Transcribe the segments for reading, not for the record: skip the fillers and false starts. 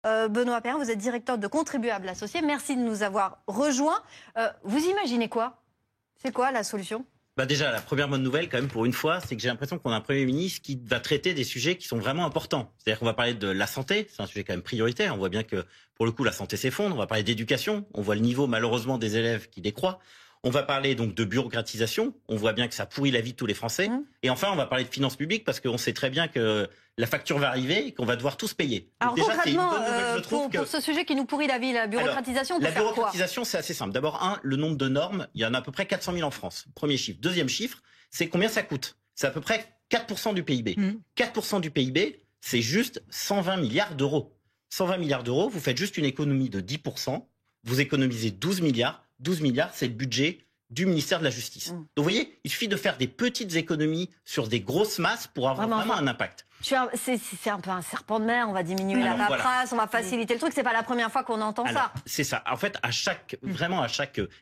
Benoît Perrin, vous êtes directeur de Contribuables Associés. Merci de nous avoir rejoints. Vous imaginez quoi? C'est quoi la solution? Déjà, la première bonne nouvelle, quand même, pour une fois, c'est que j'ai l'impression qu'on a un Premier ministre qui va traiter des sujets qui sont vraiment importants. C'est-à-dire qu'on va parler de la santé, c'est un sujet quand même prioritaire. On voit bien que, pour le coup, la santé s'effondre. On va parler d'éducation. On voit le niveau, malheureusement, des élèves qui décroît. On va parler donc de bureaucratisation. On voit bien que ça pourrit la vie de tous les Français. Et enfin, on va parler de finances publiques parce qu'on sait très bien que la facture va arriver et qu'on va devoir tous payer. Alors déjà, concrètement, pour ce sujet qui nous pourrit la vie, la bureaucratisation, la bureaucratisation, c'est assez simple. D'abord, le nombre de normes, il y en a à peu près 400 000 en France. Premier chiffre. Deuxième chiffre, c'est combien ça coûte. C'est à peu près 4% du PIB. 4% du PIB, c'est juste 120 milliards d'euros. 120 milliards d'euros, vous faites juste une économie de 10%, vous économisez 12 milliards. 12 milliards, c'est le budget du ministère de la Justice. Donc vous voyez, il suffit de faire des petites économies sur des grosses masses pour avoir vraiment un impact. C'est un peu un serpent de mer, on va diminuer la paperasse, on va faciliter le truc. C'est pas la première fois qu'on entend ça. C'est ça. En fait, à chaque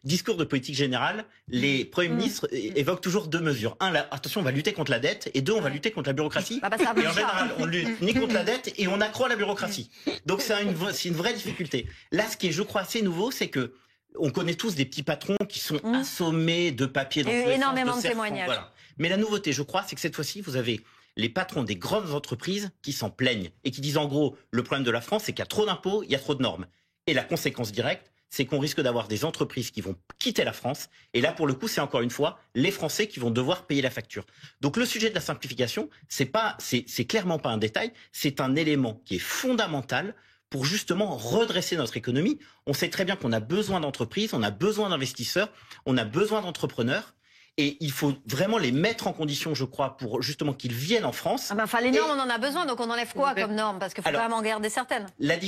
discours de politique générale, les premiers ministres évoquent toujours deux mesures. Un, attention, on va lutter contre la dette, et deux, on va lutter contre la bureaucratie. Et en général, on lutte ni contre la dette et on accroît la bureaucratie. Donc c'est une vraie difficulté. Là, ce qui est, je crois, assez nouveau, c'est que on connaît tous des petits patrons qui sont assommés de papiers dans tous les sens, énormément de témoignages. Voilà. Mais la nouveauté, je crois, c'est que cette fois-ci, vous avez les patrons des grandes entreprises qui s'en plaignent et qui disent en gros, le problème de la France, c'est qu'il y a trop d'impôts, il y a trop de normes. Et la conséquence directe, c'est qu'on risque d'avoir des entreprises qui vont quitter la France. Et là, pour le coup, c'est encore une fois les Français qui vont devoir payer la facture. Donc le sujet de la simplification, c'est clairement pas un détail, c'est un élément qui est fondamental pour justement redresser notre économie. On sait très bien qu'on a besoin d'entreprises, on a besoin d'investisseurs, on a besoin d'entrepreneurs. Et il faut vraiment les mettre en condition, je crois, pour justement qu'ils viennent en France. Les normes, on en a besoin, donc on enlève quoi comme normes? Parce qu'il faut quand même en garder certaines.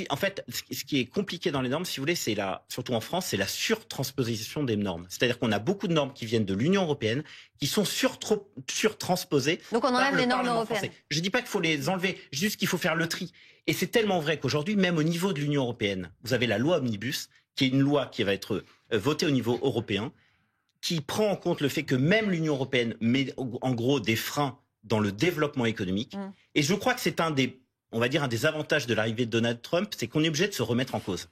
En fait, ce qui est compliqué dans les normes, si vous voulez, c'est surtout en France, c'est la surtransposition des normes. C'est-à-dire qu'on a beaucoup de normes qui viennent de l'Union européenne, qui sont surtransposées. Donc on enlève les normes européennes. Français. Je dis pas qu'il faut les enlever, juste qu'il faut faire le tri. Et c'est tellement vrai qu'aujourd'hui, même au niveau de l'Union européenne, vous avez la loi Omnibus, qui est une loi qui va être votée au niveau européen, qui prend en compte le fait que même l'Union européenne met en gros des freins dans le développement économique. Et je crois que c'est un des avantages de l'arrivée de Donald Trump, c'est qu'on est obligé de se remettre en cause.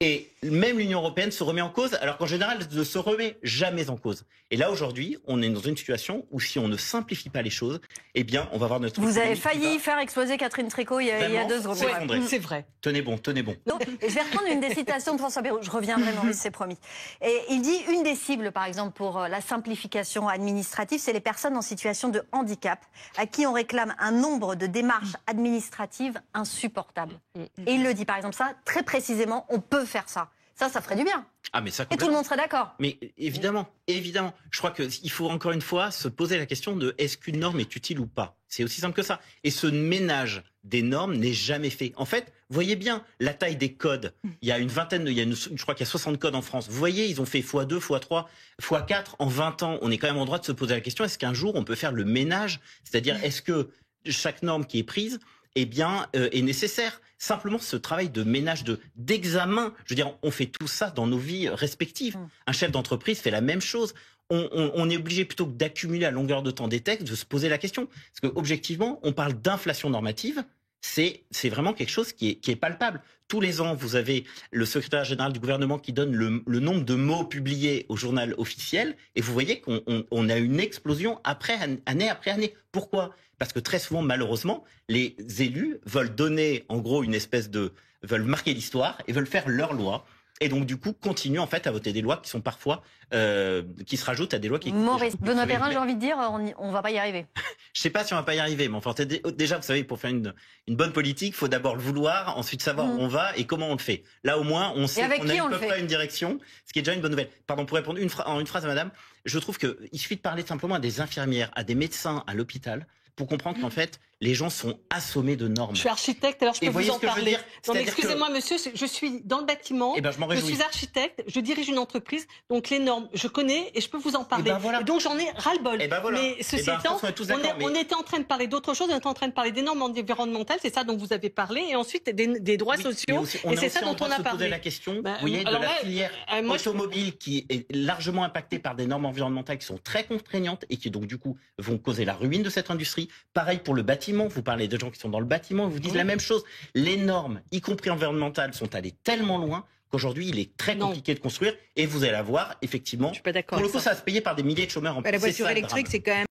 Et même l'Union européenne se remet en cause, alors qu'en général, elle ne se remet jamais en cause. Et là, aujourd'hui, on est dans une situation où si on ne simplifie pas les choses, eh bien, on va voir notre... Vous avez failli faire exploser Catherine Tricot il y a 2 secondes. C'est vrai. Tenez bon. Donc, je vais reprendre une des citations de François Bayrou. Je reviendrai, Maurice, c'est promis. Et il dit, une des cibles, par exemple, pour la simplification administrative, c'est les personnes en situation de handicap, à qui on réclame un nombre de démarches administratives insupportables. Et il le dit, par exemple, ça, très précisément, on peut faire ça. Ça ferait du bien. Mais ça, et tout le monde serait d'accord. Mais évidemment. Je crois qu'il faut encore une fois se poser la question de est-ce qu'une norme est utile ou pas. C'est aussi simple que ça. Et ce ménage des normes n'est jamais fait. En fait, vous voyez bien la taille des codes. Il y a une vingtaine, je crois qu'il y a 60 codes en France. Vous voyez, ils ont fait x2, x3, x4 en 20 ans. On est quand même en droit de se poser la question, est-ce qu'un jour on peut faire le ménage? C'est-à-dire, est-ce que chaque norme qui est prise est nécessaire. Simplement, ce travail de ménage, d'examen, je veux dire, on fait tout ça dans nos vies respectives. Un chef d'entreprise fait la même chose. On est obligé, plutôt que d'accumuler à longueur de temps des textes, de se poser la question. Parce que objectivement, on parle d'inflation normative. C'est vraiment quelque chose qui est palpable. Tous les ans, vous avez le secrétaire général du gouvernement qui donne le nombre de mots publiés au journal officiel, et vous voyez qu'on a une explosion année après année. Pourquoi? Parce que très souvent, malheureusement, les élus veulent donner, en gros, veulent marquer l'histoire et veulent faire leur loi. Et donc, du coup, continuent en fait à voter des lois qui sont parfois, qui se rajoutent à des lois qui... Maurice, Benoît Perrin, j'ai envie de dire, on va pas y arriver. Je sais pas si on va pas y arriver, mais enfin, déjà, vous savez, pour faire une bonne politique, il faut d'abord le vouloir, ensuite savoir où on va et comment on le fait. Là, au moins, on sait qu'on a à peu près une direction, ce qui est déjà une bonne nouvelle. Pardon, pour répondre en une phrase à madame, je trouve qu'il suffit de parler simplement à des infirmières, à des médecins à l'hôpital, pour comprendre qu'en fait, les gens sont assommés de normes. Je suis architecte, alors je peux vous en parler. Non, mais excusez-moi, monsieur, je suis dans le bâtiment, je suis architecte, je dirige une entreprise, donc les normes, je connais et je peux vous en parler. Et donc j'en ai ras-le-bol. Mais ceci étant, on était en train de parler d'autre chose, on était en train de parler des normes environnementales, c'est ça dont vous avez parlé, et ensuite des droits sociaux, et c'est ça dont on a parlé. La question, vous voyez, de la filière automobile qui est largement impactée par des normes environnementales qui sont très contraignantes et qui donc du coup vont causer la ruine de cette industrie. Pareil pour le bâtiment. bâtiment, vous parlez de gens qui sont dans le bâtiment, ils vous disent la même chose. Les normes, y compris environnementales, sont allées tellement loin qu'aujourd'hui, il est très compliqué de construire. Et vous allez la voir, effectivement, pour le coup, ça va se payer par des milliers de chômeurs en plus. La voiture électrique, c'est quand même